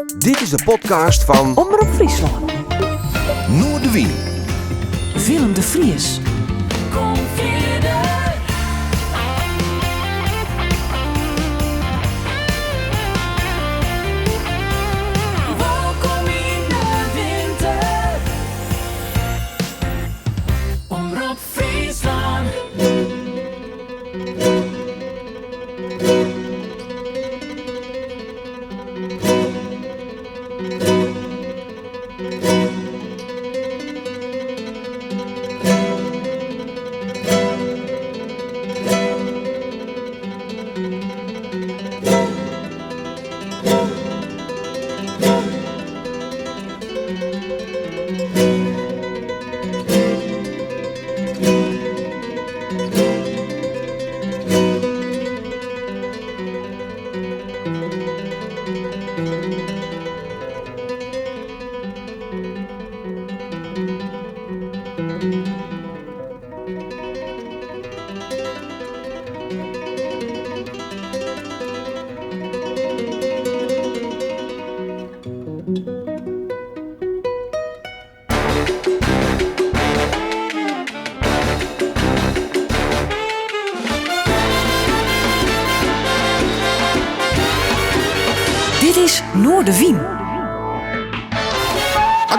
Dit is de podcast van Omroep Friesland. Noordewien. Willem de Vries. Kom verder. Welkom in de winter. Omroep Friesland. Dit is Noordewien.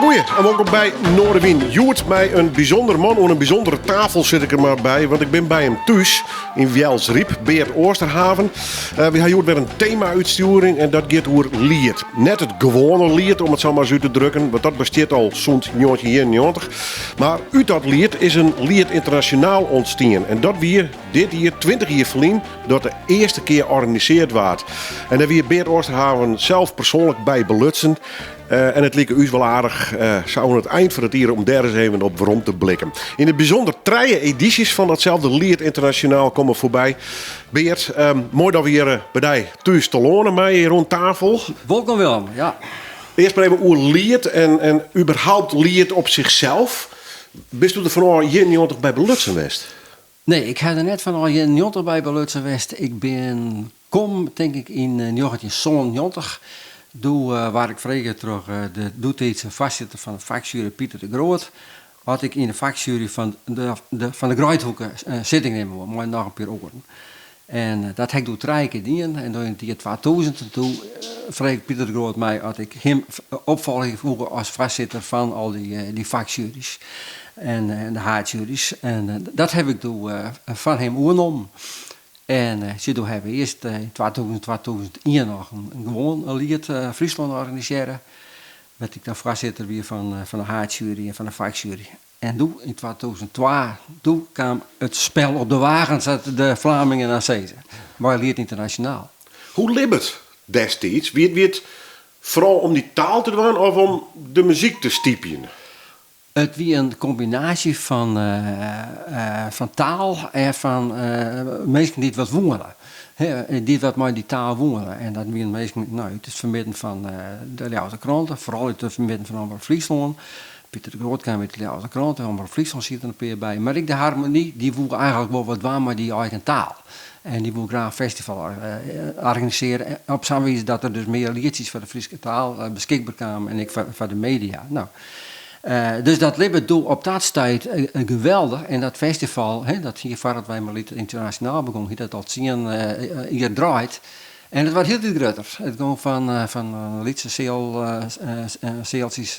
Goeie, en welkom bij Noordewien. Joert mij een bijzonder man, aan een bijzondere tafel zit ik er maar bij, want ik ben bij hem thuis in Welsriep, Beert Oosterhaven. We hebben Joert weer een thema-uitsturing en dat gaat over lied. Net het gewone lied, om het zo maar eens uit te drukken, want dat bestaat al sinds 1991. Maar uit dat lied is een lied internationaal ontstaan. En dat weer dit hier 20 jaar geleden dat de eerste keer georganiseerd werd. En daar weer Beert Oosterhaven zelf persoonlijk bij belutsen. En het leek u wel aardig, zo aan het eind van het jaar om daar eens even op waarom te blikken. In het bijzonder 3 edities van datzelfde Lied Internationaal komen voorbij. Beert, mooi dat we hier bij die thuis te lonen mij hier rond tafel. Welkom Willem, ja. Eerst maar even over Lied en überhaupt Lied op zichzelf. Bist u er van al bij belutsen geweest? Nee, ik ga er net van al je Njotter bij Belutsen West. Ik ben, denk ik, in 1997. Waar ik vregen terug de doetijdse voorzitter van de vakjury Pieter de Groot. Had ik in de vakjury van de Gruithoeken zitting nemen, maar nog een keer oren. En dat heb ik door 3 keer gedaan. En toen in het jaar 2000 toen vreeg Pieter de Groot mij had ik hem opvolging voegen als voorzitter van al die vakjuries en de haatjuries. En dat heb ik toen van hem overnomen. En toen hebben we eerst in 2001 nog een gewoon lied Friesland organiseren. Werd ik dan voorzitter weer van de haatjury en van de vakjury. En toen in 2002 kwam het spel op de wagen, zaten de Vlamingen naar Zezen. Maar lied internationaal. Hoe liep het destijds? Wie het vooral om die taal te doen of om de muziek te stiepen? Het was een combinatie van taal en van mensen die het wat wonen. Die wat maar die taal wonen. En dat waren mensen, het is vermidden van de Leeuwarden kranten, vooral het vermidden van Omroep Friesland. Pieter de Groot kwam met de Leeuwarden kranten, Omroep Friesland zit er een keer bij. Maar de harmonie, die woelde eigenlijk wel wat waar, maar die eigen taal. En die wil graag een festival organiseren. Op zo'n wijze dat er dus meer liedjes voor de Friese taal beschikbaar kwamen en ik voor de media. Nou. Dus dat liep doel op dat tijd geweldig. En dat festival, dat hier voordat wij maar Lied internationaal begonnen, dat al 10 jaar draait. En het was heel veel groter. Het ging van Liedse zeeltjes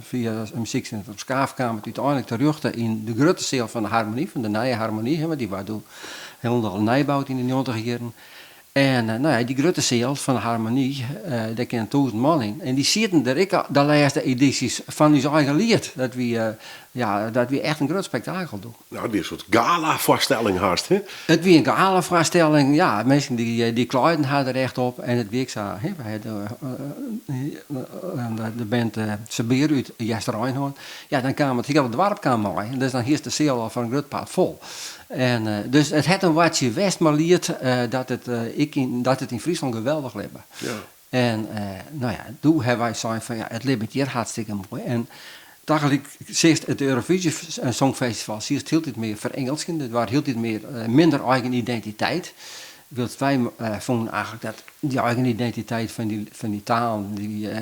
via muziek en op Skaaf kwam het uiteindelijk terug in de grote zeel van de harmonie, van de nieuwe harmonie. Want die was toen helemaal nijbouwd in de 90 jaren. En die grote zeel van de harmonie, daar kennen 1000 man in. En die zitten er ik de laatste edities van ons eigen lied. Dat we echt een groot spektakel doen. Nou, die een soort gala-voorstelling haast, hè? Het was een gala-voorstelling, ja. Mensen die kleiden hadden er echt op. En het week zo, we hadden de band Sabeer uit Jester Reinhoorn. Ja, dan kwam het hele dorp mooi. Dus dan is de zeel al van een groot paard vol. En, dus het had een watje west, maar liet dat het in Friesland geweldig liep. Ja. En toen hebben wij gezegd van het liep hier hartstikke mooi. En Dagelijk zegt het Eurovisie Songfestival, zie je het heel meer verengelsken. Het was heel meer minder eigen identiteit. wij vonden eigenlijk dat die eigen identiteit van die taal,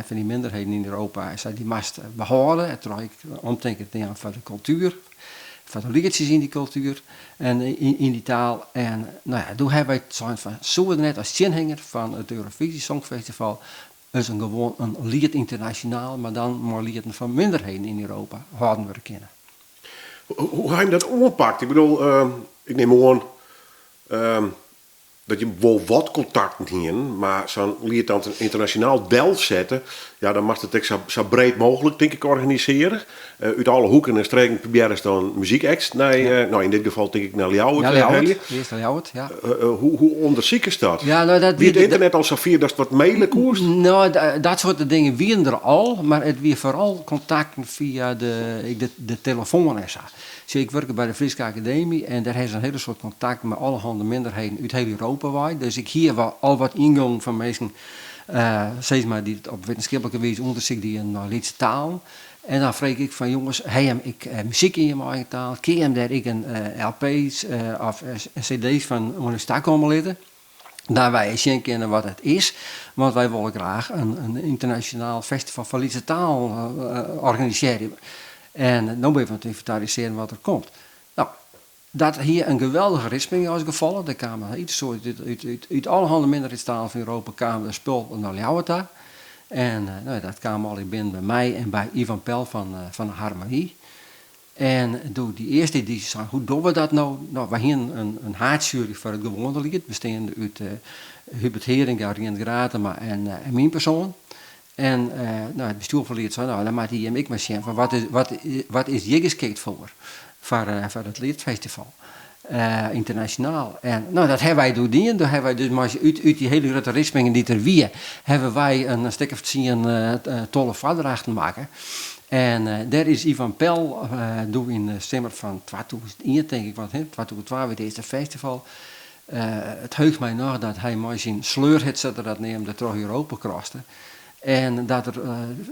van die minderheden in Europa, die mast behouden. Het trok ik omdenken van de cultuur, van de liedjes in die cultuur en in die taal. En nou ja, toen hebben wij het zo'n van, zo we net als zinhanger van het Eurovisie Songfestival, is gewoon een lied internationaal, maar dan maar lieden van minderheden in Europa hadden we kennen. Hoe ga je dat oppakt? Ik bedoel, ik neem aan dat je wel wat contacten hebt, maar zo'n lied dan internationaal deel zetten, ja, dan mag het ook zo breed mogelijk, denk ik, organiseren. Uit alle hoeken en streken proberen ze dan muziekacts. Nou, in dit geval denk ik naar Ljouwert. Eerst Ljouwert, ja. Hoe onderzoek is dat? Ja, nou, dat wie het internet al zo vier dat het wat mailen koerst? Nou, dat soort dingen wieren er al, maar het weer vooral contacten via de telefoon en zo. Dus ik werk bij de Friese Academie en daar heeft een hele soort contact met allerhande minderheden uit heel Europa. Dus ik hier wel al wat ingang van mensen, steeds maar die op wetenschappelijke wijze onderzoek die een Lietse taal. En dan vraag ik van jongens, heb ik muziek in je eigen taal? Ken je daar ik een LP's of cd's van universiteit komen leren? Daar wij eens kennen wat het is, want wij willen graag een internationaal festival van Lietse taal organiseren. En nu ben je van het inventariseren wat er komt. Nou, dat hier een geweldige risping is gevallen. Er kwamen iets soort uit allerhande minderheidstalen van Europa kwamen de spul naar Ljouwert. En dat kwam al binnen bij mij en bij Ivan Pel van de Harmonie. En door die eerste editie zei, hoe doen we dat nou? Nou, we hadden een haatjury voor het gewone lied, bestaande uit Hubert Heringa, Rien Gratema en mijn persoon. En het bestuur van Lied zei, nou, dan maakt hij en ik maar zien van wat is je geschikt voor het Liedfestival internationaal. En nou, dat hebben wij doen. Daar hebben wij dus maar uit die hele grote rispingen die er weer, hebben wij een stuk of 10 tolle vaderdrachten maken. En daar is Ivan Pel, doe in de zomer van 2001, denk ik, 2012 het eerste festival. Het heugt mij nog dat hij maar zijn sleurhit dat neemt dat door Europa kraste. En dat er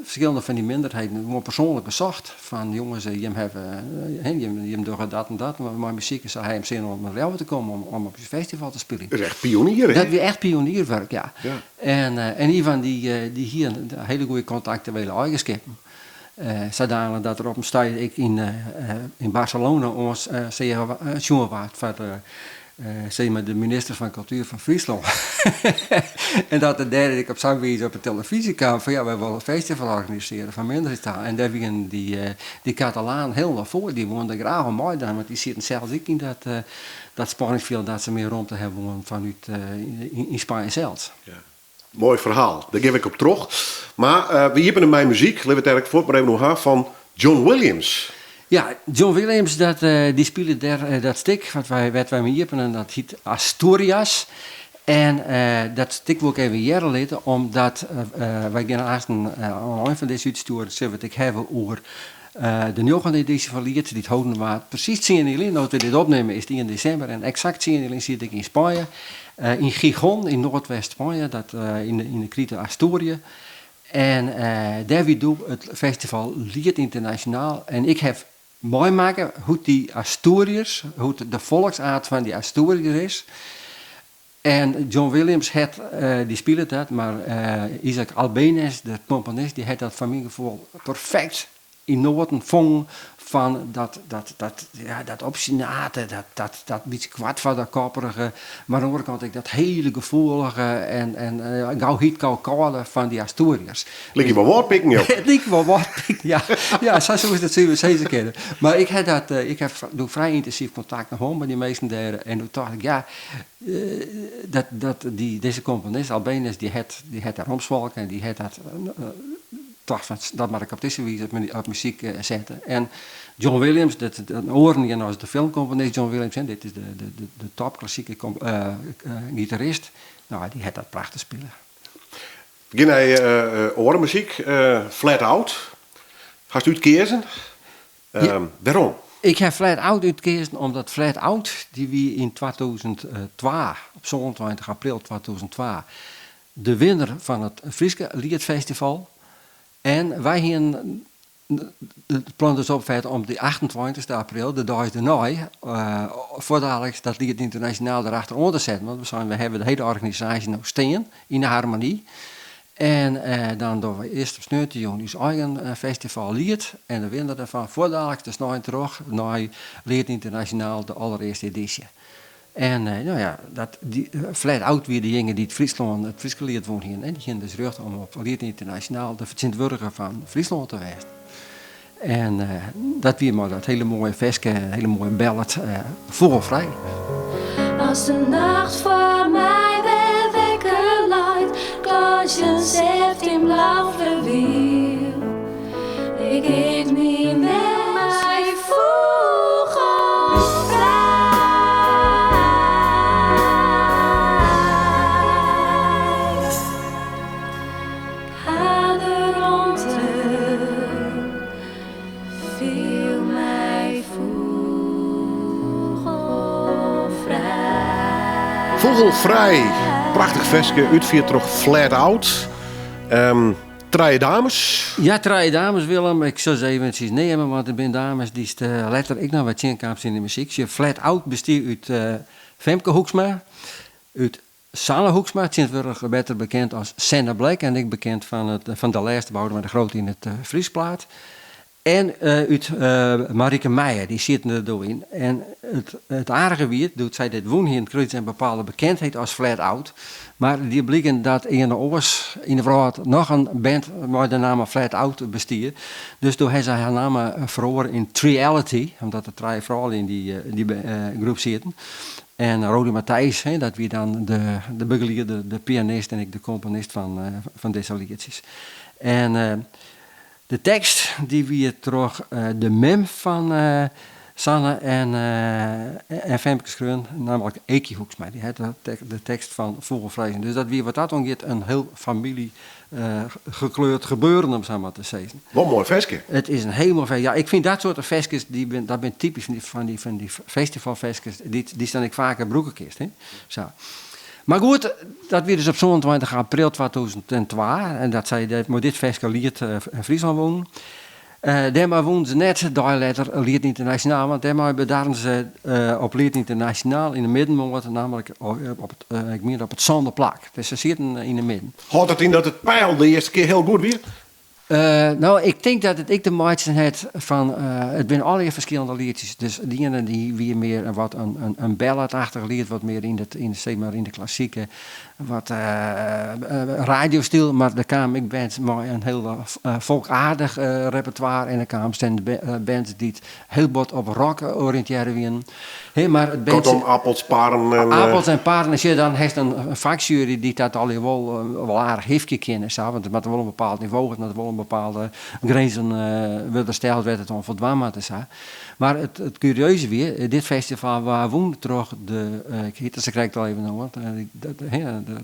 verschillende van die minderheden gewoon persoonlijk bezocht. Van jongens, je hebt door dat en dat, maar muziek is hij hem zin om naar Ljouwert te komen om op je festival te spelen. Dat is echt pionier, hè? Dat is echt pionierwerk, ja. En Ivan die hier een hele goede contacten willen eigenschappen. Zodanig dat er op een stad ik in Barcelona ons jongen was voor zeg maar de minister van Cultuur van Friesland. En dat de derde ik op zo'n wijze op de televisie kwam van ja, wij willen een festival organiseren van minderheidstaal. En daar waren die Catalaan heel naar voor. Die woonden graag om mij dan, want die zitten zelfs ook in dat spanningsveld dat ze meer ruimte hebben vanuit in Spanje zelfs. Ja. Mooi verhaal, daar geef ik op terug. Maar we hebben in mijn muziek, laten we het eigenlijk voort maar even nog aan, van John Williams. Ja, John Williams, die speelde daar dat stuk wat wij mee hebben en dat heet Asturias. En dat stuk wil ik even jaren laten, omdat wij gaan haast een van deze uitsturen, zullen we het hebben over de 9e editie van Lied. Die houden we precies 10 juli, nou we dit opnemen is 10 december en exact 10 juli zit ik in Spanje. In Gijon, in Noordwest-Spanje, in de Krita Asturië. En daar we doen het festival Lied Internationaal. En ik heb mooi maken hoe die Asturiërs, hoe de volksaard van die Asturiërs is. En John Williams die speelde dat, maar Isaac Albéniz, de componist, die had dat van mijn gevoel perfect in Noorden vong van dat obstinate, dat beetje kwartvaderkopperige, maar aan de andere kant dat hele gevoelige en gauw koude van die Asturiërs. Lik je wel woordpikken, joh? Het lijkt wel woordpikken, ja, zo is het zeker kennen. Maar ik doe vrij intensief contact nog met die meesten daar en toen dacht ik, ja, deze componist, Albéniz, die had daar omzwalk en die had dat dat mag ik op deze wijze op muziek zetten. En John Williams, een oren als de filmcomponist John Williams, dit is de top klassieke gitarist. Nou, die had dat prachtig spelen. Begin hij orenmuziek, Flat Out. Gaat u het kiezen? Waarom? Ik heb Flat Out uitgekozen omdat Flat Out, die wie in 2002, op 27 april 2002, de winnaar van het Friese Liedfestival. En wij hebben het plan dus opvet om de 28 april, de dag erna, voordat dat Lied Internationaal erachter onder te zetten. Want we hebben de hele organisatie nog staan in de harmonie. En dan doen we eerst op Sneurtje Joni's eigen festival Lied. En de winnaar daarvan voordat de snel terug naar Lied Internationaal, de allereerste editie. En flat out weer de jongen die het Friese Lied woont hier. En die gingen dus terug om op Lied Internationaal de vertegenwoordiger van Friesland te wezen. En dat weer maar dat hele mooie veske, hele mooie ballad, vogelvrij. Als de nacht voor mij weer wekker luidt, klasjes heeft in blauw verwiel. Ik eet me met mij vogelvrij. Ga er rond viel mij vogelvrij. Vogelvrij. Prachtig veske. Uitviert toch flat out. Drie dames. Ja, drie dames, Willem. Ik zou ze eventjes nemen, want er zijn dames die letterlijk nog wat zinkamps in de muziek. Je flat out besteedt uit Femke Hoeksma, uit Sanne Hoeksma, sindsdien beter bekend als Senna Black en ik bekend van de laatste bouwde met de groot in het Friesplaat. En uit Marieke Meijer, die zit er doorheen. En het aardige weer, doet zij dit woon hier in het Kruid een bepaalde bekendheid als flat out. Maar die blikken dat in de oors in de vrouw nog een band met de naam Flat Out bestiert. Dus toen heeft zij haar naam verloren in Triality, omdat er drie vrouwen in die groep zitten. En Rodi Matthijs, dat wie dan de begeleider, de pianist en ik de componist van deze liedjes. En de tekst die wie terug de mem van Sanne en Femke Schreun, namelijk Eki Hoeksma, die had de tekst van Vogelvrij. Dus dat wie wat dat ongeveer een heel familie gekleurd gebeuren, om zo maar te zeggen. Wat een mooi veske. Het is een helemaal veske. Ja, ik vind dat soort veskes, dat ben typisch van die festivalveskes, die staan ik vaak in broekenkist. Hè? Zo. Maar goed, dat weer dus op 27 april 2002. En dat zij met dit festival Lied in Friesland wonen. Daarmee woonden ze net later Lied Internationaal. Want daarmee bedaren ze op Lied Internationaal in de middenmoord. Namelijk op het Zonderplak. Dus ze zitten in de midden. Houdt het in dat het pijl de eerste keer heel goed weer? Nou, ik denk dat het ik de maatjes het van... het zijn allerlei verschillende liedjes. Dus die ene die weer meer een balladachtig lied, wat meer in de klassieke, wat radiostil. Maar de kwam ik band maar een heel volkaardig repertoire. En de kwam bands die het heel bot op rock oriënteren. Maar het kortom, appels, paren en... appels en paren. Als je dan heeft een vakjury die dat al wel aardig heeft kennen. Want met wel een bepaald niveau, met wel een bepaalde grenzen wilde steld werd het onvoldwaar te zijn. Maar het curieuze weer, dit festival waar woont terug ik heet het, ze krijgt al even nog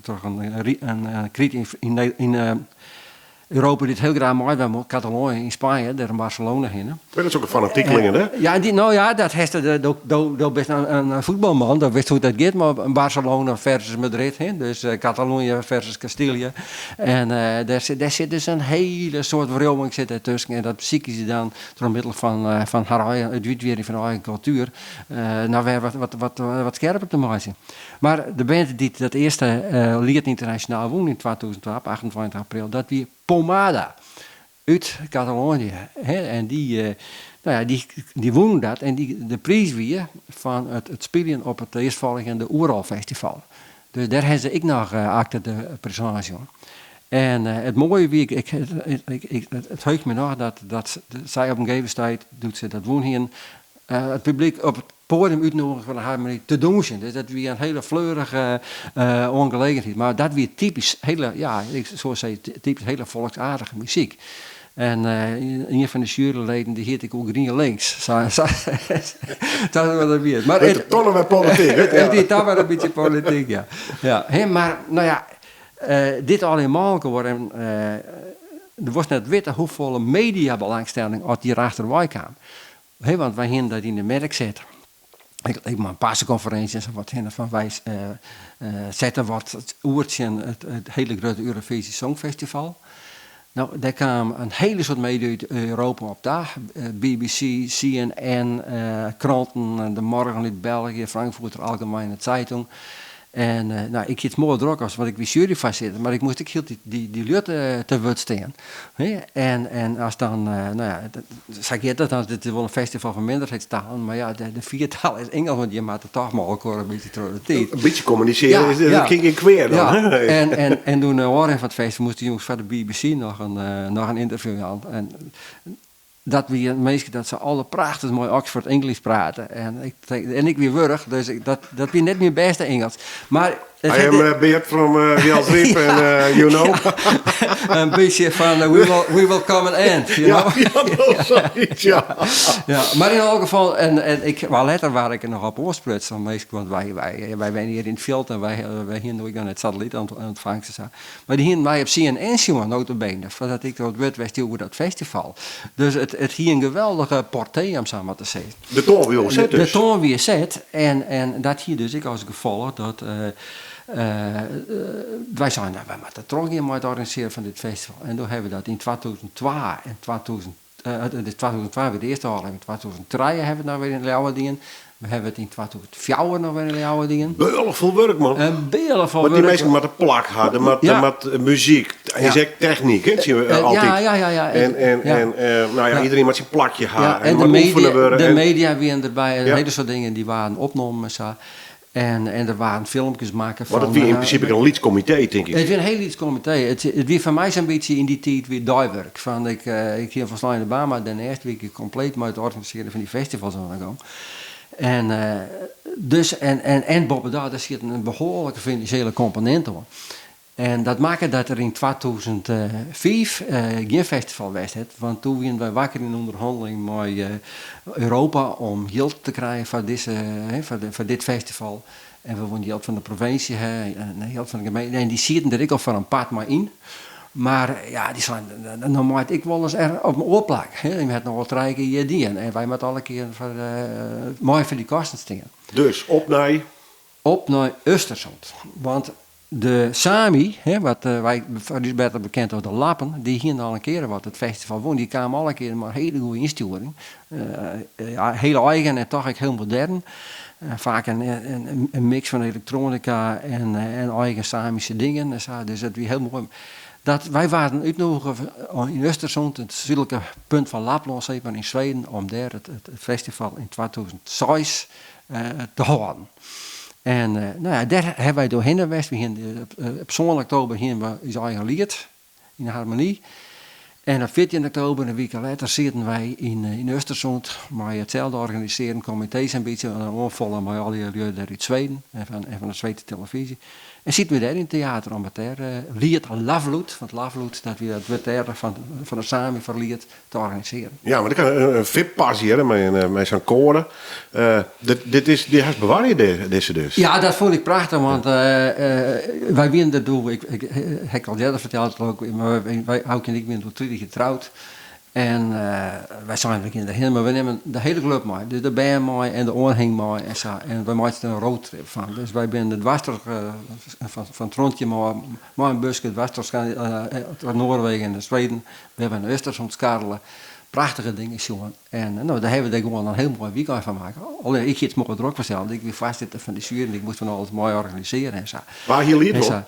terug een kriet in Europa die het heel graag mooi was, Catalonië in Spanje, daar in Barcelona heen. Dat is ook een fanatiekelingen, hè? Ja, dat heeft dat best een voetbalman, dat wist hoe dat gaat, maar Barcelona versus Madrid, hè? Dus Catalonië versus Castilië. En daar zit dus een hele soort verjonging zit ertussen en dat psychische dan door middel van haar eigen, het uitwering van haar eigen cultuur, nou weer wat scherper te maken. Maar de band die dat eerste Lied Internationaal won in 2012, 28 april, dat wie Pomada uit Catalonië. En die wonen dat. En de prijs weer van het spelen op het eerstvolgende Oeralfestival. Dus daar hebben ik nog achter de presentatie. En het mooie wie het heugt me nog dat zij op een gegeven tijd doet ze dat wonen hier. Het publiek op het podium uitnodigen van de harmonie te douchen. Dus dat weer een hele fleurige ongelegenheid. Maar dat weer typisch, typisch hele volksaardige muziek. En een van de juryleden die heet ik ook Green Links. Dat was dat weer. Maar het tonnen met politiek. Het was wel een beetje politiek, ja. Maar nou ja, dit allemaal geworden. Er was net weten hoeveel mediabelangstelling uit die achterwijk kwam. Want wij hebben dat in de merk zetten. Ik maar een persconferenties en wat van wij zetten wat oertje het hele grote Eurovisie Songfestival. Nou, daar kwam een hele soort media uit Europa op dag. BBC, CNN, kranten, De Morgen uit België, Frankfurter Allgemeine Zeitung. En nou, ik zit mooi druk als, want ik wist jury vast zitten, maar ik moest ook heel die lucht te woord staan. En als dan, nou ja, zeg je dat dan, dit is wel een festival van minderheidstalen, maar ja, de viertaal is Engels, want je maakt het toch maar ook een beetje terug de tijd. Een beetje communiceren, dat ging in kweer dan. Ja. Hè? En toen hoorde van het festival moesten de jongens van de BBC nog een interview aan. En dat wie meestal dat ze alle prachtig mooi Oxford Engels praten. En ik weer wurg, dus dat wie net meer beste Engels. Maar I am Beert from Wels Riep en you know. Een beetje van we will come an end, you know. Ja, zoiets, ja. Ja, maar in elk geval, en ik, wel later waar ik er nog op oorsprutst, want wij zijn hier in het veld en wij hier nooit aan het satelliet aan ontvangst staan. Maar die hier mij op CNN jongen, notabene, voordat ik dat werd wist over dat festival. Dus het hier een geweldige portée, om zo maar te zeggen. De toon weer zet dus. De toon weer zet en dat hier dus ik als gevolg dat wij zijn wij moeten toch hier maar het organiseren van dit festival. En toen hebben we dat in 2002 en 2002 weer de eerste hal, in 2003 hebben we het nou weer in Leeuwarden. We hebben het in 2004 nog weer in Leeuwarden. Behoorlijk veel werk, man. Een beeldig van Want die werk. mensen met de plak hadden, met Ja. muziek. En je zegt techniek, hè? Zien we altijd. Ja. Nou ja, iedereen met zijn plakje Ja, had. en wat oefenen we, de en- media weer erbij, een Ja. hele soort dingen die waren opgenomen en zo. En er waren filmpjes maken van. Maar dat was in principe een liedcomité, denk ik. Het was een heel iets comité. Het was voor mij zo'n beetje in die tijd weer dagwerk. Van ik hier van Slijn de Baan, maar de eerste week compleet met het organiseren van die festivals aan de gang. En boven daar zit een behoorlijke financiële component op. En dat maakte dat er in 2005 geen festival was. Want toen waren wij wakker in onderhandeling met Europa om geld te krijgen voor dit festival. En we wonnen geld van de provincie en geld van de gemeente. En die zitten er ik al van een paar maar in. Maar ja, die zijn, dan moet ik wel eens er op mijn oorplak. Je hebt nog wat 3 keer die en wij moeten alle keer mooi voor die kosten stingen. Dus, Op naar Östersund. Want de Sami, wat wij is beter bekend als de Lappen, die hier al een keer wat het festival won, die kwamen alle keer maar hele goede insturing. Heel eigen en toch ook heel modern. Vaak een mix van elektronica en eigen Samische dingen. En zo. Dus dat was heel mooi. Wij waren uitgenodigd in Östersund, het zuidelijke punt van Lapland, in Zweden, om daar het festival in 2006 te houden. En nou ja, daar hebben wij doorheen geweest. We gingen op 7 oktober gingen we ons eigen lied in harmonie. En op 14 oktober, een week later, zitten wij in Östersund. Maar hetzelfde organiseren, comité's een beetje aanvallen met al die lui daar uit Zweden en van de Zweedse televisie. En zitten we daar in het theater om het daar lied Lavloed, want Lavloed, dat we het daar van de Sami voor lied te organiseren. Ja, maar ik kan een VIP-pas hier met zo'n koren. Dit is bewaar je deze dus? Ja, dat vond ik prachtig, want wij winnen dat doen. Ik heb al eerder verteld, ook, maar wij ook en ik ben door 30 getrouwd. En wij zijn er heen, maar we nemen de hele club mee. Dus de band mee en de oorhing mee en zo. En we maken er een roadtrip van. Dus wij zijn de dwarster van het rondje maar een busje dwarster naar Noorwegen en Zweden. We hebben een Östersund skarrelen. Prachtige dingen, jongen. En nou, daar hebben we gewoon een heel mooi weekend van maken. Alleen ik iets mogen druk vertellen. Ik weer vastzitten van die zuur en ik moest van alles mooi organiseren en zo. Waar hier lied op?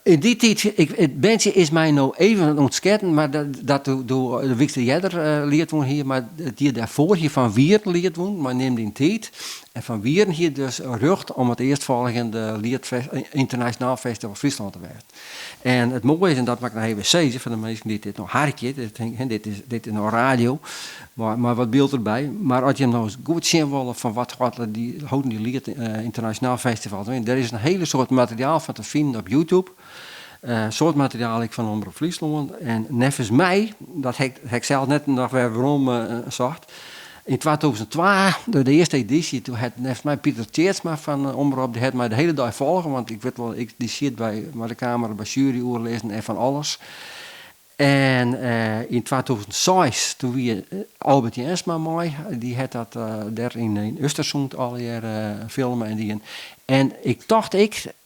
In die tijd, het bandje is mij nou even ontsketten, maar dat door de Victor Jedder leert woon hier, maar die daarvoor hier van Wieren leert woon, maar neemt in tijd. En van Wieren hier dus rucht om het eerstvolgende internationaal festival Friesland te werden. En het mooie is, en dat maakt nou even zeggen, van de mensen die dit nog hartje, dit is nog radio, maar wat beeld erbij. Maar als je hem nou eens goed zien wil van wat houden die lied internationaal festival, er is een hele soort materiaal van te vinden op YouTube. Soort materiaal ik van Omroep Friesland. En nevens mij, dat heb ik zelf net nog weer waarom zocht. In 2002, de eerste editie, toen had nevens mij Pieter Tjeertsma van Omroep, die had mij de hele dag volgen, want ik weet wel, die zit bij de Kamer, bij juryuurlezen en van alles. En in 2006, toen weer Albert Jensma mooi, die had dat daar in Östersund al filmen en die. En ik dacht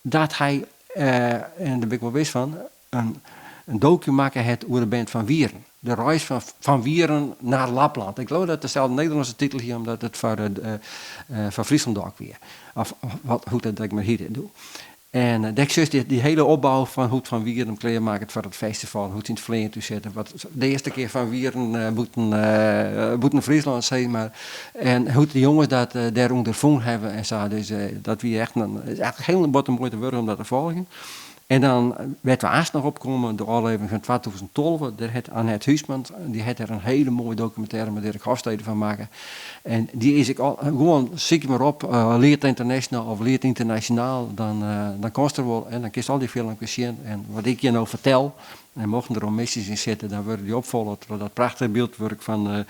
dat hij, en daar ben ik wel wist van, een docu maken het over de band van Wieren. De reis van Wieren naar Lapland. Ik geloof dat dezelfde Nederlandse titel hier, omdat het van Friesland ook weer. Of hoe dat ik maar hier doe. En die hele opbouw van hoe het van Wieren klaar maken voor het festival, hoe het in het verleden toe zetten. Wat de eerste keer van Wieren moeten Friesland zijn, maar en hoe de jongens dat daar ondervonden hebben en zo. Dus dat wie echt is eigenlijk heel wat een mooie worden om dat te volgen. En dan werd we aanst nog opgekomen de aflevering van 2012. Daar had Annette Huisman, die had er een hele mooie documentaire met Dirk Hofstede van maken. En die is ik al gewoon ziek maar op, leert international of leert internationaal, dan kost er wel en dan kiest al die filmpjes zien. En wat ik je nou vertel, en mochten er omissies in zitten, dan worden die opvallen door dat prachtige beeldwerk van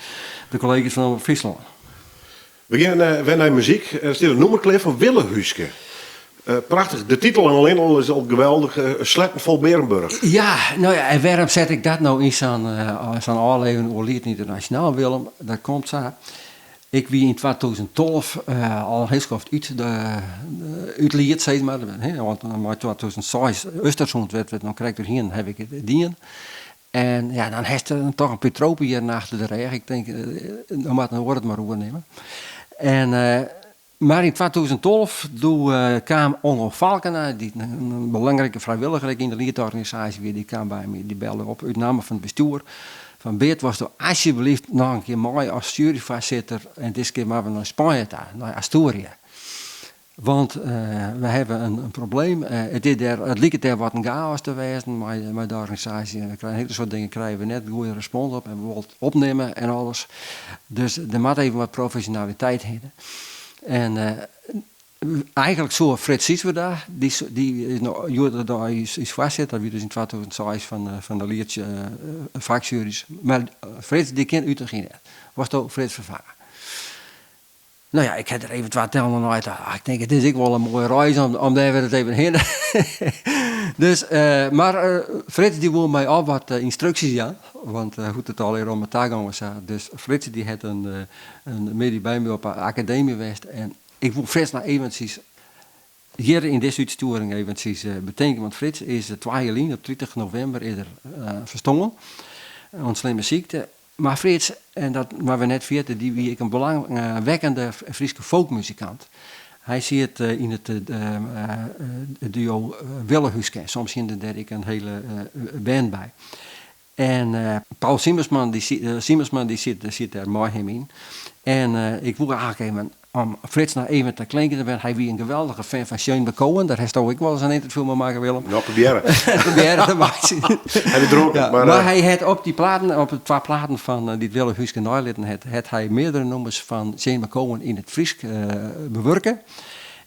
de collega's van Friesland. We gaan naar muziek. Er staat een nummer van Wille Huske. Prachtig. De titel en alleen al is al geweldig. Sletten vol Berenburg. Ja, nou ja, en waarom zet ik dat nou in zo'n aflevering over Lied Internationaal, Willem? Dat komt zo. Ik wie in 2012 al heel schoft uit Lied, zeg maar. Want in 2006 Östersund werd dan krijg ik erheen, heb ik het dien. En ja, dan heeft er toch een Petrope hier achter de regen. Ik denk, dan moet het maar overnemen. En... Maar in 2012 kwam Onno Valkena, die een belangrijke vrijwilliger in de liedorganisatie, die kwam bij me, die belde op uit naam van het bestuur. Van Beert was er alsjeblieft nog een keer mooi als juryvoorzitter en dit keer maar naar Spanje, naar Asturië. Want we hebben een probleem. Het lijkt er wat een chaos te wezen, maar de organisatie, een hele soort dingen krijgen we net goede respons op en we willen het opnemen en alles. Dus er moet even wat professionaliteit hebben. En eigenlijk zo Fred Sieswerda, die is vastgezet, dat we dus in 2006 van de Liedje vakjuries. Maar Fred, die kent Utrecht was toch Fred vervangen. Nou ja, ik heb er even wat tellen uit. Ik denk, het is ook wel een mooie reis om daar weer het even heen. Dus, maar Frits die wil mij al wat instructies aan, want hoe het al hier om het taak was. Dus Frits die had een medie bij me op de academie geweest en ik wil Frits nou eventjes hier in deze uitsturing eventjes betekenen, want Frits is 2 jaar op 30 november eerder verstongen, een slimme ziekte. Maar Frits, en dat maar we net weten, die wie ik een belangwekkende Friese folkmuzikant. Hij zit in het duo Wille Huske. Soms zit er ik een hele band bij. En Paul Simmersman, die zit daar mooi hem in. En ik wil eigenlijk even om Frits nou even te klinken. Hij wie een geweldige fan van Shane McCowan. Daar heeft ook wel eens een interview mee maken, Willem. Nou, proberen. Proberen te maken. Hij is dronken. Ja, maar hij had op die platen, op de 2 platen van die Wille Huske Nijlitten, had hij meerdere nummers van Shane McCowan in het Fries bewerken.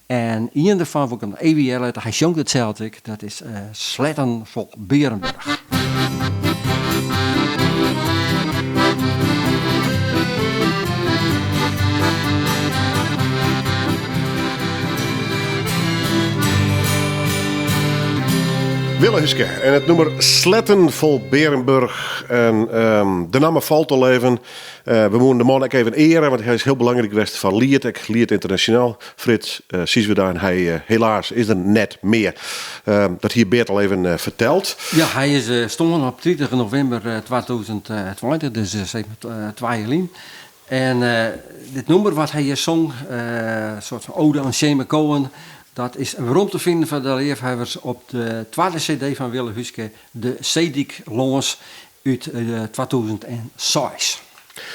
En een daarvan wil ik hem even hier laten. Hij zongt hetzelfde. Dat is Sletten vol Berenburg. Wille Huske en het nummer Sletten vol Berenburg. En de naam valt al even. We moeten de man ook even eren, want hij is heel belangrijk geweest van Lied. Lied Internationaal. Frits Sieswerda en hij helaas is er net meer. Dat hier Beert al even verteld. Ja, hij is stonden op 30 november 2020, dus 2 jaar geleden. En dit nummer wat hij hier zong, een soort van ode aan Shane McCowan, dat is waarom te vinden van de leefhebbers op de 2e cd van Wille Huske, de Cedik Longs uit 2006.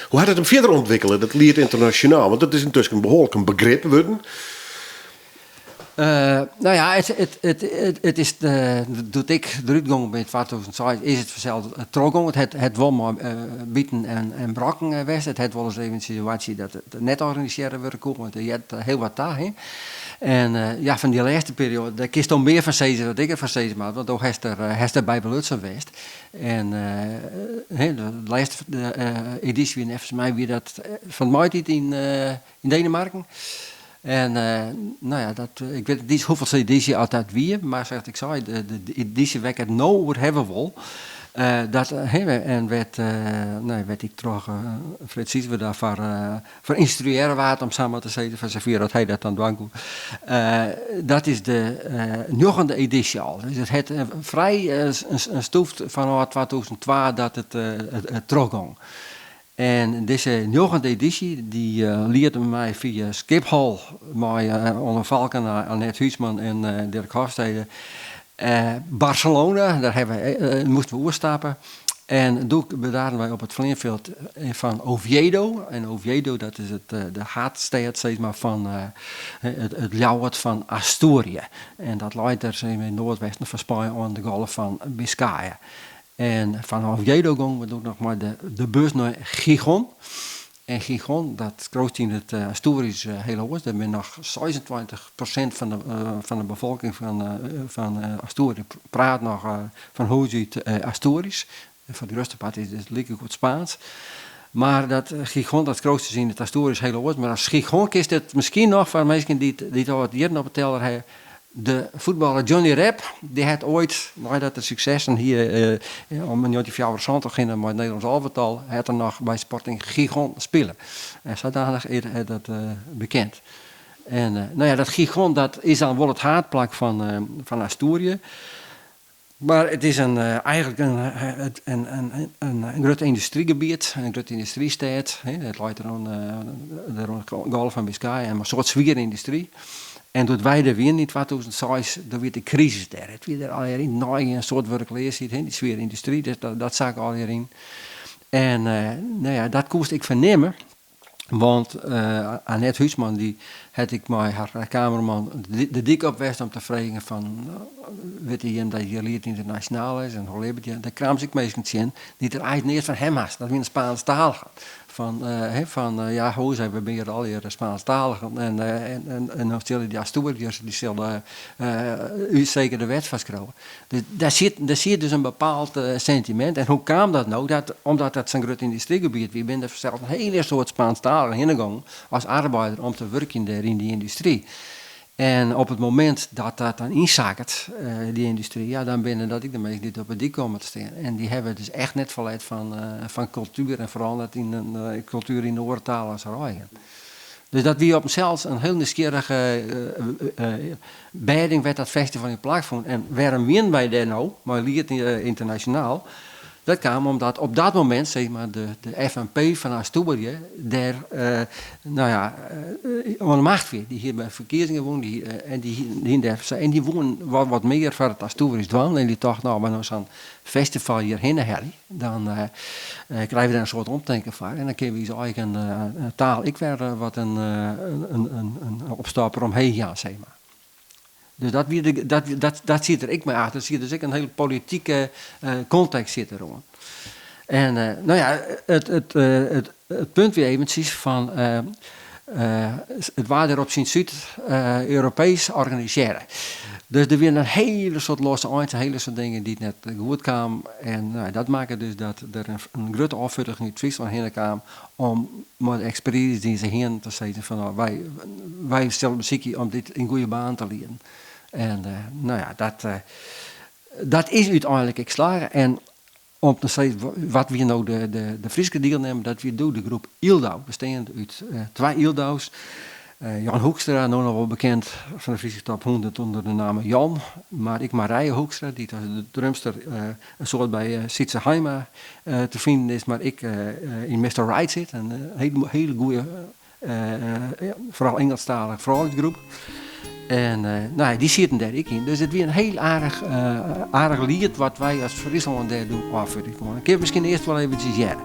Hoe gaat het hem verder ontwikkelen, dat Lied Internationaal? Want dat is intussen een behoorlijk een begrip worden. Nou ja, het is, doet ik de uitgang bij 2006 is het vanzelf teruggang. Het wel maar bieten en braken geweest. Het had wel eens even een situatie dat het net organiseren werd komen, want je hebt heel wat daarheen. En ja, van die laatste periode, daar kiest dan meer van zezen dan ik er van zezen maar, want ook heeft er bij Belutsen geweest. En de laatste editie, volgens mij weer dat van mij in Denemarken. En nou ja, ik weet niet hoeveel editie altijd weer, maar zoals ik zei, de editie waar ik het nou over hebben wil. Werd ik toch precies we daarvoor voor instrueren waard om samen te zeggen van Safira dat hij dat dan doen kon. Dat is de 9e editie al. Dus het heeft vrij een stoeft van 2002 dat het terugging. En deze 9e editie die leerde mij via Schiphol met onder Valken, Annette Huisman en Dirk Hofstede. Barcelona, daar moesten we oerstappen. En toen bedaren wij op het vliegveld van Oviedo. En Oviedo, dat is de haatstad zeg maar, van het Ljouwert van Asturië. En dat ligt er in het noordwesten van Spanje aan de golf van Biscayen. En van Oviedo gingen we nog maar de bus naar Gijon. En Gijon, dat kroot in het Asturisch hele oost. Daar ben nog 26% van de bevolking van Asturië praat nog van hooguit Asturisch. Voor de grootste part is het lekker goed Spaans. Maar dat Gijon, dat kroot in het Asturisch hele oost. Maar als Gijon kist het misschien nog van mensen die het al wat eerder op het teller hebben. De voetballer Johnny Rep, die had ooit, nadat de successen hier om een jaar of jaar gingen met het Nederlands elftal, had er nog bij Sporting Gijon spelen. En zodanig is dat bekend. En dat Gijon, dat is dan wel het haatplak van Asturië. Maar het is eigenlijk een groot industriegebied, een groot industriestad. Het ligt er aan de golf van Biscayen, een soort zwierenindustrie. En toen wij er weer in 2006, dan werd de crisis daar. Het werd er al in, een soort werkleerheid, die zware industrie, dus dat zag ik al in. En dat koest ik vernemen, want Annette Huisman, die had ik met haar kamerman de dik op west om te vragen van, weet je dat je leert internationaal is en hoe leert je? Daar kwam ik meestal in, die er eigenlijk niet van hem was, dat we in Spaans taal gaan. Hoe zijn we ben hier al hier Spaanstalig en dan stel je die Asturiërs die zullen zeker de wet vastschrijven. Dus daar zit dus een bepaald sentiment. En hoe kwam dat nou? Omdat dat zo'n groot industriegebied was, ben er zelf een hele soort Spaanstaligen hingegaan als arbeider om te werken in die industrie. En op het moment dat dat dan inzakt, die industrie, ja, dan binnen dat ik de meesten die op het dik komen te staan. En die hebben dus echt net verleid van cultuur en veranderd in een cultuur in de oortaal als eigen. Dus dat wie op zichzelf een heel nieuwsgierige beiding werd dat festival in plaats vond. En waarom win wij daar nou, maar liet internationaal? Dat kwam omdat op dat moment, zeg maar, de FNP van Asturië daar, aan de macht weer. Die hier bij verkiezingen wonen, en die wonen wat meer voor het Asturisch dwang. En die dacht, nou, maar nou zo'n festival hierheen hebben, dan krijgen we daar een soort omdenken van. En dan kunnen we zo eigen taal, ik werd wat een opstapper omheen gaan, zeg maar. Dus dat zit er ik mee achter. Er zit dus ook een hele politieke context zit erom. En het punt weer eventjes van het waren er op zijn Zuid-Europees organiseren. Dus er weer een hele soort losse eind, een hele soort dingen die net goed kwamen. En dat maakte dus dat er een grote afvulling in het Friesland heen kwam om met de expedities die ze heen te zeggen van wij stellen muziek om dit in goede baan te leren. En dat is uiteindelijk geslagen. En om te zeggen wat we nou de Friese deelnemen, dat we doen de groep Ildau. Bestaand uit 2 Ildau's. Jan Hoekstra, nog wel bekend van de Friese Top 100 onder de naam Jan. Maar ik Marije Hoekstra, die als de drumster een soort bij Sietse Heima te vinden is. Maar ik in Mr. Right zit. Een hele goede, vooral Engelstalige vrouwengroep. En die zitten daar ik in. Dus het weer een heel aardig lied wat wij als Friesland daar doen afvuren. Ik heb misschien eerst wel eventjes jaren.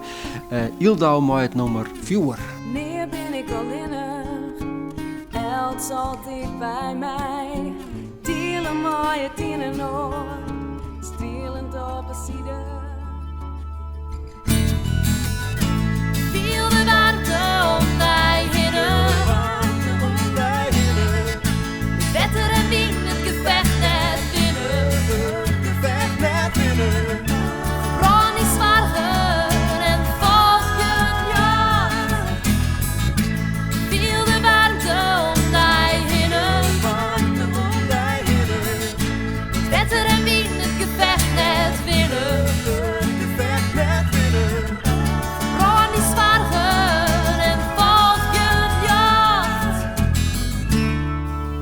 Ildau met het nummer 4. Neer ben ik al innig, Eld zal dicht bij mij. Delen mooie tienen oor, strelend op een side. Viel de warmte om mij heen. Wetter en wind, het gevecht net winnen. Ron is zwaarder en volgen, ja. Viel de warmte om mij heen. Wetter en wind, het gevecht net winnen.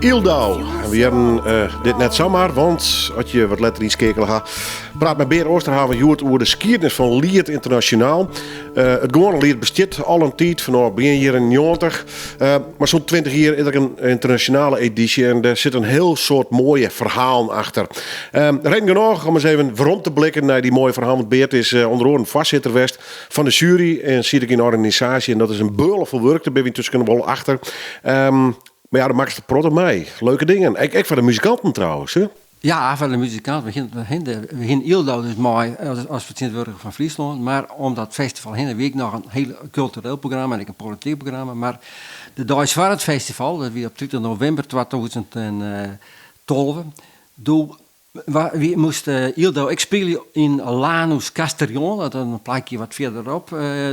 Ildau. En we hebben dit net zomaar, want als je wat letter in skekelen gaat, praat met Beert Oosterhaven Joert over de skiernis van Lied Internationaal. Het gewone lied bestaat al een tijd, vanaf begin jaren 90. Maar zo'n 20 jaar is er een internationale editie en er zit een heel soort mooie verhalen achter. Reden genoeg om eens even waarom te blikken naar die mooie verhaal. Want Beert is onder andere voorzitter geweest van de jury en zit ik in de organisatie. En dat is een beurlijke werk, daar ben je tussen wel achter. Maar ja, dan maakt het protten mee. Leuke dingen. Ik van de muzikanten trouwens. Hè? Ja, van de muzikant. We beginnen Ildau dus mooi als vertegenwoordiger van Friesland. Maar om dat festival heen week nog een heel cultureel programma en een politiek programma. Maar de Duits Zwart Festival, dat we op 20 november 2012 doen. We moesten Ildau spelen in Lanus Castellon. Dat is een plekje wat verderop,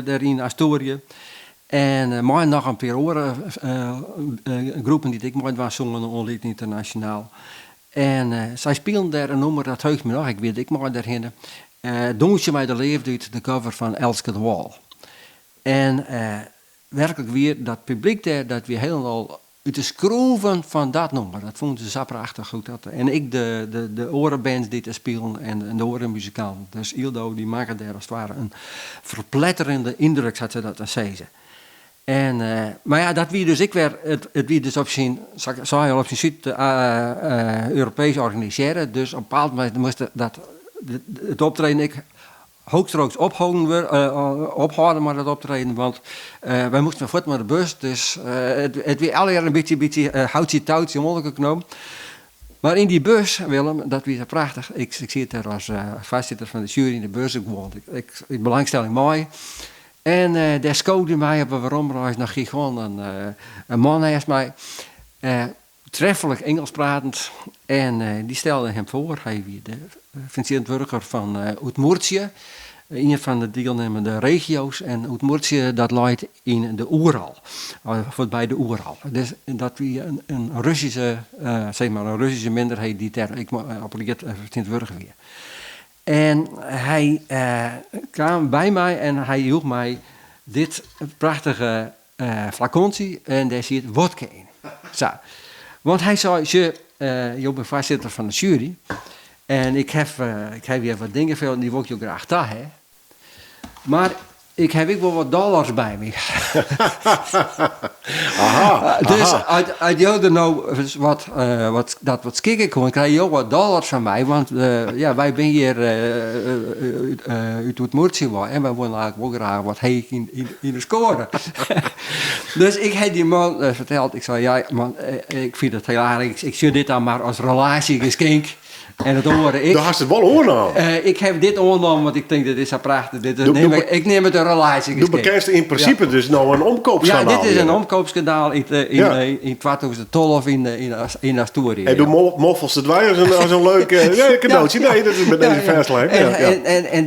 daar in Asturië. En mij nog een paar oren groepen die ik mooi was zongen on Lied Internationaal. En zij speelden daar een nummer, dat heugt me nog, ik weet ik mooi daarheen. Doen ze mij de leefde uit de cover van Elske de Wall. En werkelijk weer dat publiek daar, dat weer helemaal uit de schroeven van dat nummer. Dat vonden ze zo prachtig goed. En ik de orenbands die te spelen en de orenmuzikanten. Dus Ildau die maken daar als het ware een verpletterende indruk, had ze dat te zeggen. En, maar ja, dat wie dus ik weer, het wie dus op zijn, zou je al op zijn Zuid-Europees organiseren. Dus op een bepaald moment moest het optreden ik hoogstrooks ophouden maar dat optreden, want wij moesten voort met de bus, dus het weer alle jaar een beetje houtje-touwtje mogelijk genomen. Maar in die bus, Willem, dat was prachtig. Ik zit daar als voorzitter van de jury in de bus gewoond. Ik belangstelling mooi. En daar scoorde mij op een rondreis naar Gijon. Een man naast mij, treffelijk Engels pratend. En die stelde hem voor. Hij was de vertegenwoordiger van Udmurtië. Een van de deelnemende regio's. En Udmurtië dat ligt in de Oeral. Voorbij de Oeral. Dus dat was een Russische, zeg maar een Russische minderheid die daar op het vertegenwoordiger was. En hij kwam bij mij en hij hield mij dit prachtige flacontje en daar zit wodka in. Zo. Want hij zei, je bent voorzitter van de jury en ik heb weer wat dingen veel die wil ik je graag daar, hè. Maar ik heb ook wel wat dollars bij me. Dus uit jou nou wat skikken kon, krijg je ook wat dollars van mij. Want ja, wij zijn hier uit Udmurtië en wij willen eigenlijk wel graag wat heek in de score. Dus ik heb die man verteld, ik zei, ja man, ik vind het heel aardig. Ik zie dit dan maar als relatiegeschenk. En dat hoorde ik. Daar had het wel oornaam. Ik heb dit oornaam, want ik denk dat is zo prachtig. Ik neem het een relatie. Doe bekend in principe dus nou een omkoopschandaal. Ja, dit is een omkoopschandaal in 2012 in Asturië. En doe moffels de dwij als een leuk cadeautje. Nee, dat is met deze verslijn. En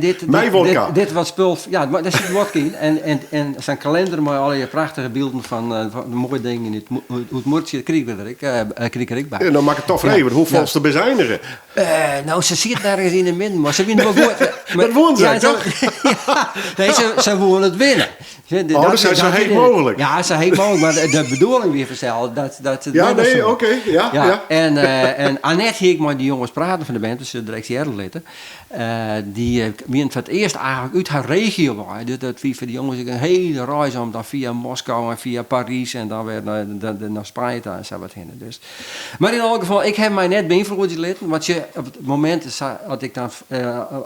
dit wat spul. Ja, maar daar zit wodka in. En zijn kalender met al je prachtige beelden van de mooie dingen in het Udmurtië kreeg ik bij. Ja, dan maak ik het toch even. Hoe volgens te bezuinigen? Nou, ze zit ergens in de midden, maar ze winnen wel goed. Dat woont ze, toch? Nee, ze willen het winnen. Dus zijn zo heet mogelijk. Ja, zo heet mogelijk, maar de bedoeling weer versteld. Ja, nee, oké. Ja. En Annette hier maar die jongens praten van de band, dus de directie-leden. Die wint voor het eerst eigenlijk uit haar regio waren. Dus dat wie voor die jongens een hele reis om dan via Moskou en via Parijs en dan weer naar Spanje en zo wat heen. Dus. Maar in elk geval, ik heb mij net beïnvloed geleden, want je op het moment dat ik dan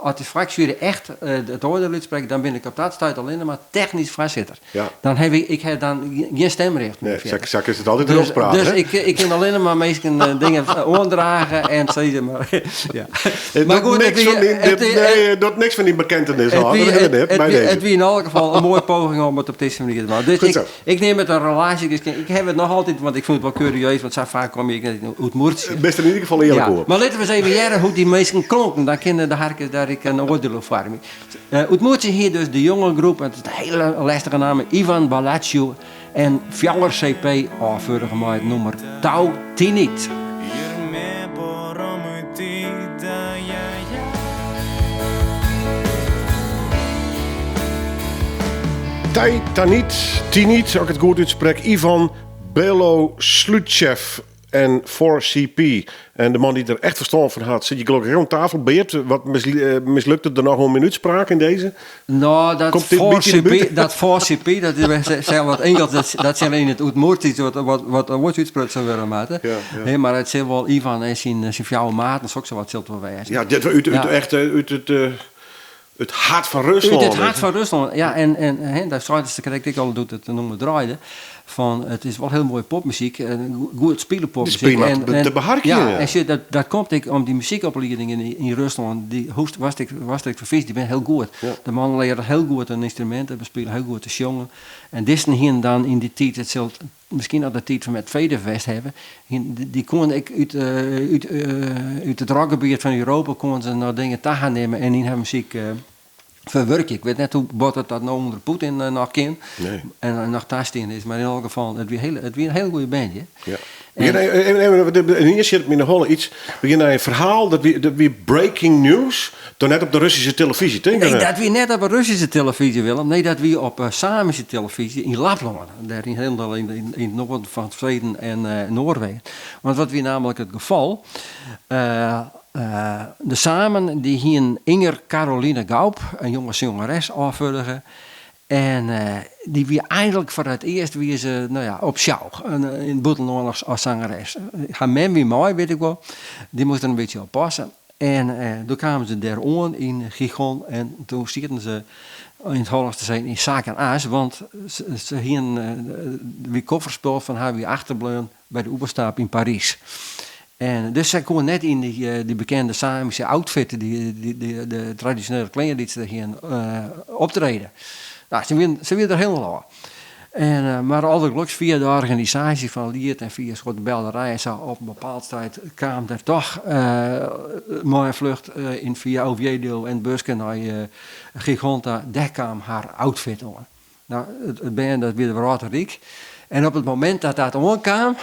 als de fractie echt het oordeel uitspreek, dan ben ik op dat tijd alleen maar technisch voorzitter. Ja. Dan heb ik dan geen stemrecht meer. Nee, Zak is het altijd dus, praten. Dus ik kan alleen maar meestal dingen aandragen en zeggen maar. Ja. Maar goed, het doet niks van die bekentenis. Het wie in elk geval een mooie poging om het op deze manier te maken. Dus ik neem het een relatie. Ik heb het nog altijd, want ik vind het wel curieus, want zo vaak kom je uit Moertje. Best in ieder geval eerlijk hoor. Maar laten we eens even jaren hoe die mensen klonken. Dan kennen de harken daar ik een oordeel op vorm. Uit Moertje hier dus de jonge groep, het is een hele lastige naam, Ivan Balaccio en Fjaller CP, vorige maand nummer Tau Tinit. Tinit, als ik het goed uitspreek, Ivan Belosluchev. en 4CP. En de man die er echt verstand van had, zit je gelukkig rond tafel. Beert, wat mislukte er nog een minuutspraak in deze? Nou, dat Komt dit beetje in de buurt? dat 4CP, dat zijn wat Engels, dat zijn alleen het uitmoord, wat woorduitsprutsen willen maken. Ja. Nee, maar het zijn wel Ivan en zijn vrouw Maarten, ook zo wat zult wel wijzen. Ja, dit uit het hart van Rusland. Uit het hart van Rusland, ja. En daar zou je krijg ik al doet het noemen draaide. Van het is wel heel mooie popmuziek, goed spelen popmuziek. De beharking. Ja, en dat komt ik om die muziekopleiding in Rusland. Die was ik vervist, die ben heel goed. Ja. De man leerde heel goed een instrument en bespelen heel goed te zongen. En dit hier dan in die tijd, het zult misschien al de tijd van met Vedervest hebben. Die kon ik uit het rockgebied van Europa kon ze nou dingen te gaan nemen en in haar muziek verwerken. Ik weet net hoe bot dat nou onder Poetin nog kan. Nee. En nog tastin is, maar in elk geval, het weer een heel goede bandje. Ja. En hier zit in de holle iets. We gaan naar een verhaal dat we breaking news. Toen net op de Russische televisie. Nee, dat we net op een Russische televisie willen. Nee, dat we op Samische televisie in Lapland. Daar in het noorden van Zweden en Noorwegen. Want wat we namelijk het geval. De Samen die hier Inger Caroline Gaup, een jonge zangeres, afvuldigen. En die wie eigenlijk voor het eerst wie ze op show in Boetelnoord als zangeres. Haar men wie mooi, weet ik wel. Die moesten een beetje oppassen. En toen kwamen ze daar aan in Gigon en toen zitten ze in het Hollands te zijn in Zaak en Aas, want ze hien wie kofferspel van haar wie achterbleven bij de Oeberstaap in Parijs. En dus zij kon net in die bekende Samische outfit, de traditionele kleding die ze hier optreden. Nou, ze wilden er helemaal aan. En, maar allegelukkig via de organisatie van Liert en via de belderij zo op een bepaald tijd kwam er toch mooie vlucht in via Oviedo en Busken naar Gigonta. Daar kwam haar outfit aan. Nou, het band dat weer de Rotterdijk. En op het moment dat dat aankwam,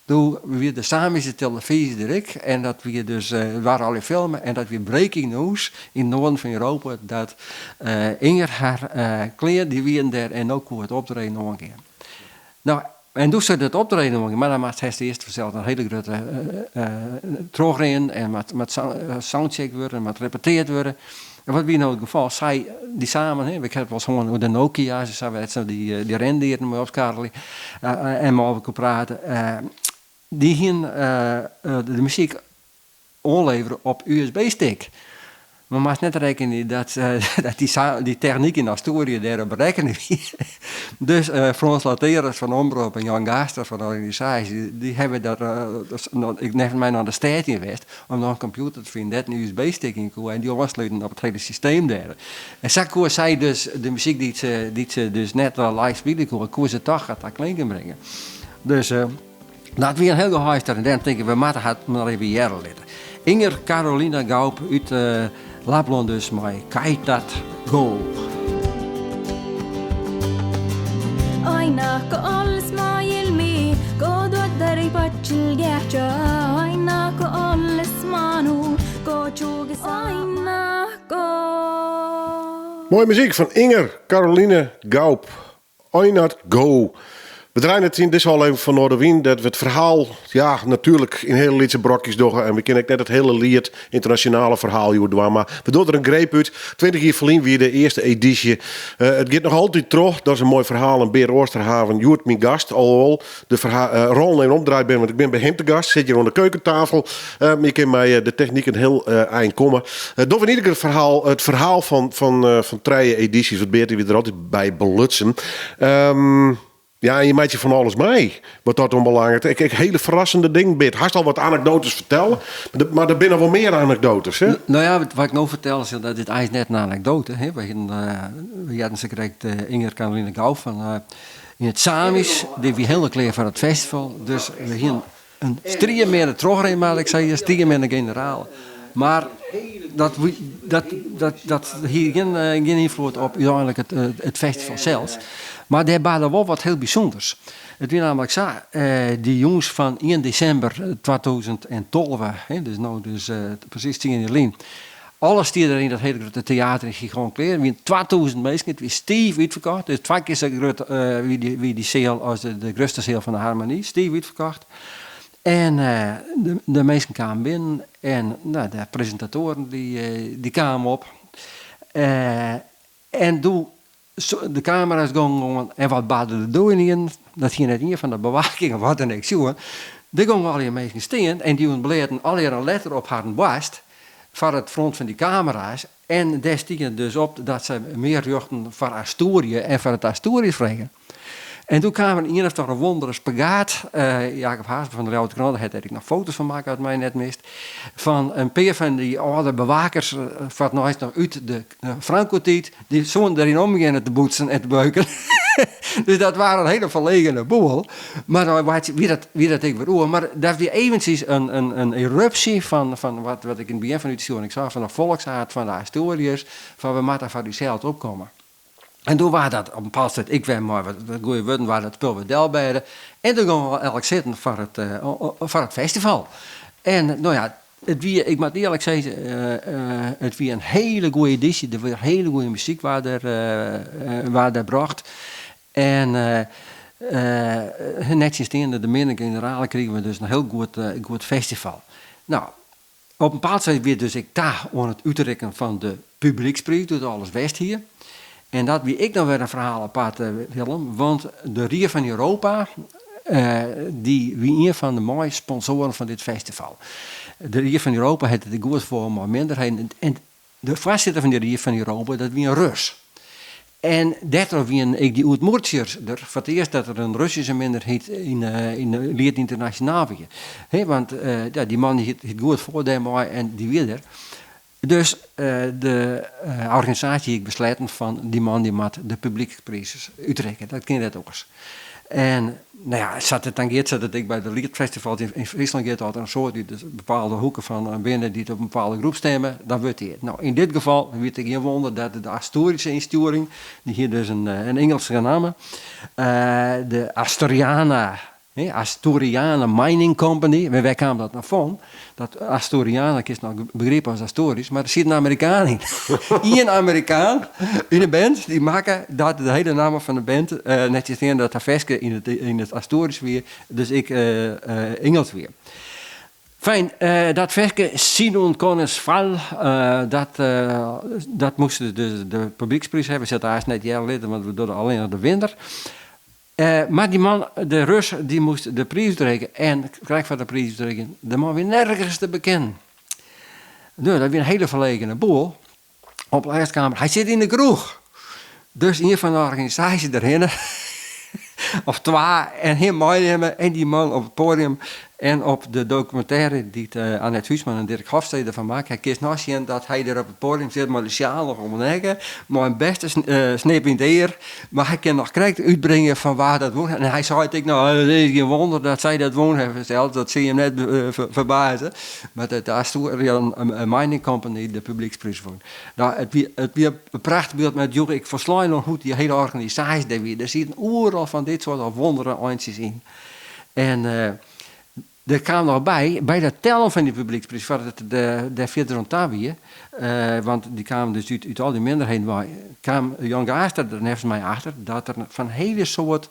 toen weer de Samische televisie direct en dat we dus waren al in filmen en dat weer breaking news in het noorden van Europa dat Inger haar kleren die weer daar en ook hoe het optreden nog een keer. Nou, en toen ze dat optreden nog een keer, maar dan moest hij eerst vanzelf een hele grote terugrennen en met soundcheck worden en met repeteerd worden. En wat wie nou het geval, zij die samen, ik heb wel eens gewoon de Nokia, die rendieren me op Karel en me over kon praten. Die hier de muziek aanleveren op USB-stick. Maar je moet net rekenen dat die techniek in Asturië daar berekenen. Dus Frans Lateres van Omroep en Jan Gaster van de organisatie, die hebben dat, ik neem mij naar de stad in West, om nog een computer te vinden, dat een USB-stick in kon en die aansluiten op het hele systeem daar. En zo kon zij dus de muziek die ze dus net live spelen kon ze toch dat klinken brengen. Dus dat weer een heel gehuister en dan denken we moeten het maar even jaren laten. Inger Carolina Gaup uit Lapland dus, maar kijk dat go. Aina ka al-smail mi Kodwa dari pachil gehcha Aina ka al-smanu Kochugis aina ko. Mooie muziek van Inger Caroline Gaup. Einat Go. We draaien het in dit al even van Noorderwien. Dat we het verhaal, ja, natuurlijk in hele liedse brokjes doen. En we kennen net het hele lied, internationale verhaal hier doen. Maar we doen er een greep uit. 20 jaar verlien weer de eerste editie. Het gaat nog altijd terug. Dat is een mooi verhaal. En Beer Oosterhaven, Joert, mijn gast. Alhoewel de rol en omdraai ben, want ik ben bij hem te gast. Zit hier aan de keukentafel. Je kan mij de techniek een heel eind komen. Doen we in ieder geval het verhaal van 3 edities. Wat Beert weer er altijd bij belutsen. Ja, en je maakt je van alles mee. Wat dat onbelangrijk. Ik hele verrassende ding, Bert. Hast al wat anekdotes vertellen, maar er binnen wel meer anekdotes, hè? Nou ja, wat ik nou vertel is dat dit eigenlijk net een anekdote. Hè? We hadden ze gekregen Inger Caroline Gaup van in het Samisch. Die we hele kleer van het festival. Dus we gingen een strieën meer de terugrein, maar ik zei strieën meer de generaal. Maar dat hier geen invloed op uiteindelijk het festival zelfs. Maar daar waren wel wat heel bijzonders. Het was namelijk zo, die jongens van 1 december 2012, dus precies 10 jaar geleden. Alles die er in dat hele grote theater in Gigon Kleer. We 2000 mensen, het was Steve uitverkocht. Dus 2 keer zo groot wie die zeel als de grootste zeel van de Harmonie. Steve uitverkocht. En de mensen kwamen binnen en nou, de presentatoren die kwamen op. En toen de camera's gingen en wat baden de doorningen, dat ging net hier van de bewaking of wat dan ik zie. Die gingen al die mensen staan en die bleden al een letter op haar borst voor het front van die camera's. En daar stiegen dus op dat ze meer jochten voor Asturië en voor het Asturisch vregen. En toen kwamen een of toch een wondere spagaat. Jacob Haas van de Rode Krant, daar heb ik nog foto's van maken, uit mij net mist. Van een paar van die oude bewakers van nog uit de Franco-tijd. Die zo'n erin omgingen te boetsen en te beuken. Dus dat waren een hele verlegene boel. Maar dan wie dat ik weer. Maar dat was eventjes een eruptie van wat ik in het begin van de ik zag. Van de volksaard, van de Asturiërs. Van we moeten van die zelf opkomen. En toen was dat op een bepaald moment, ik weet maar wat goeie woorden waren, dat spul we delbeden. En toen gingen we eigenlijk zitten voor het festival. En nou ja, ik moet eerlijk zeggen, het was een hele goede editie. Er was hele goede muziek waar er bracht. En netjes in de midden generale kregen we dus een heel goed festival. Nou, op een bepaald moment weer dus ik daar aan het uitrekken van de publieksprijs, doet alles West hier. En dat wie ik dan weer een verhaal apart, Willem. Want de Rie van Europa, die wie een van de mooie sponsoren van dit festival. De Rie van Europa heeft het goed voor maar minderheden. En de voorzitter van de Rie van Europa, dat wie een Rus. En daardoor wie ik die Oudmoertjers er voor het eerst dat er een Russische minderheid in de Lied Internationaal was. Want die man die het goed voor mij en die weer er. Dus de organisatie ik besloten van die man die moet de publieksprijs uitreiken. Dat ken je dat ook eens. En nou ja, zat het ik bij de Liedfestivals in Friesland gaat altijd een soort die dus bepaalde hoeken van binnen die op een bepaalde groep stemmen, dan wordt het. Nou, in dit geval weet ik geen wonder dat de Asturische insturing, die hier dus een Engelse naam, de Asturiana Mining Company, waar kwam dat naar van? Dat Asturiana is nog begrepen als Asturisch, maar er zit een Amerikaan in. Eén Amerikaan in de band, die maken dat de hele naam van de band, netjes in dat Tavesque in het Asturisch weer, dus ik Engels weer. Fijn, dat Veske Sinon Connes Val, dat moesten de publieksprijs hebben. We zetten haast net jaar lid, want we doen alleen nog de winter. Maar die man, de Rus, die moest de prijs dreigen en krijgt van de prijs dreigen. De man weer nergens te bekennen. Dus dat weer een hele verlegene boel. Op de lijstkamer. Hij zit in de kroeg. Dus een van de organisatie erin. Of twee. En heel mooi hebben. En die man op het podium. En op de documentaire die Annette Huisman en Dirk Hofstede van maken. Hij kiest nog zien dat hij er op het podium zit. Maar de sjaal nog om leggen. Maar een beste snip in de eer. Maar hij kan nog correct uitbrengen van waar dat woont. En hij zei het ik nou, het is geen wonder dat zij dat woont hebben verteld. Dat zie je hem net verbazen. Maar dat is een mining company de publieksprijs woont. Nou, het weer een prachtig beeld met Joch. Ik verslaan nog goed die hele organisatie daar weer. Er zitten overal van dit soort wonderen eindjes in. En er kwam nog bij dat tellen van die publieksprijs, wat het de verder ontdaan want die kwamen dus uit al die minderheden, waar kwam Jan Gaaster er net mij achter, dat er van hele soort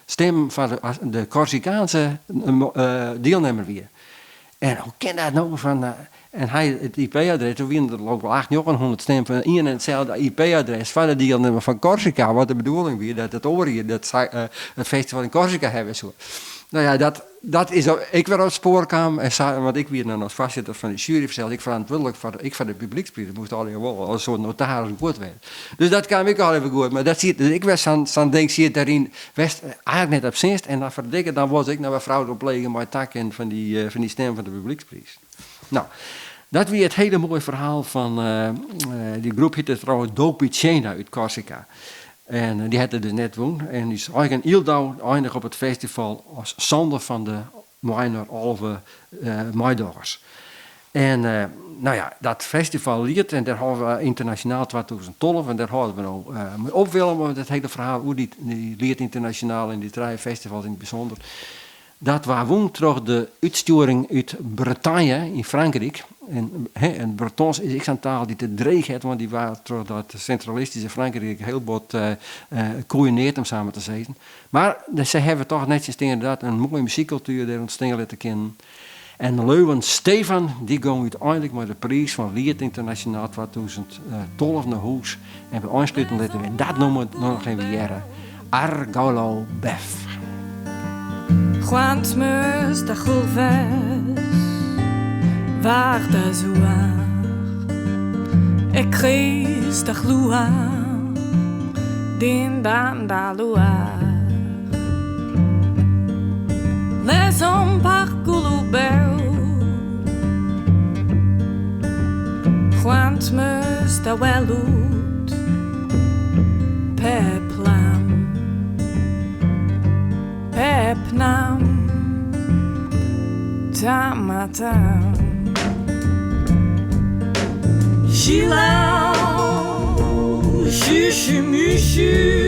stem van de Corsicaanse deelnemer weer. En hoe ken dat nou van... en hij, het IP-adres, toen waren er ook wel 800 stemmen van één en hetzelfde IP-adres van de deelnemer van Corsica. Wat de bedoeling weer, dat het oorje, dat het festival in Corsica hebben zo. Nou ja, dat is, ik weer op het spoor kwam, want ik weer dan als voorzitter van de jury vertelde, ik verantwoordelijk voor de publieksprijs, moest al wel als een soort notaris goed werden. Dus dat kwam ik al even goed, maar dat zie dus ik was aan denk zie het daarin West eigenlijk net op zinst en dan verdikken, dan was ik naar een vrouw opleggen met takken van die stem van de publieksprijs. Nou, dat weer het hele mooie verhaal van die groep heette trouwens Dopicena uit Corsica. En die had het dus net doen. En die is eigenlijk een Ildau eindig op het festival als zander van de minor Alve Maidagers. En nou ja, dat festival liet en daar hadden we internationaal 2012 en daar hadden we nou mee opwillen met het hele verhaal hoe die liet internationaal en die drie festivals in het bijzonder. Dat was woon terug de uitsturing uit Bretagne in Frankrijk. En Bretons is ik een taal die te dreig had, want die waren door dat centralistische Frankrijk heel wat koeieneerd om samen te zitten. Maar ze hebben toch netjes inderdaad een mooie muziekcultuur daar ontstaan laten kennen. En Leuven Stefan, die ging uiteindelijk met de prijs van Lied Internationaal 2012 naar huis. En bij aansluiten laten we dat noemen nog even jaren. Argolo Bef. Quant meus da chulves Waar da zoar Ik kreis da glua Din dan da luar Les un par gulubeu Quant meus da welut Peplam Pepnam Tamatam Gilau Xixi Mixi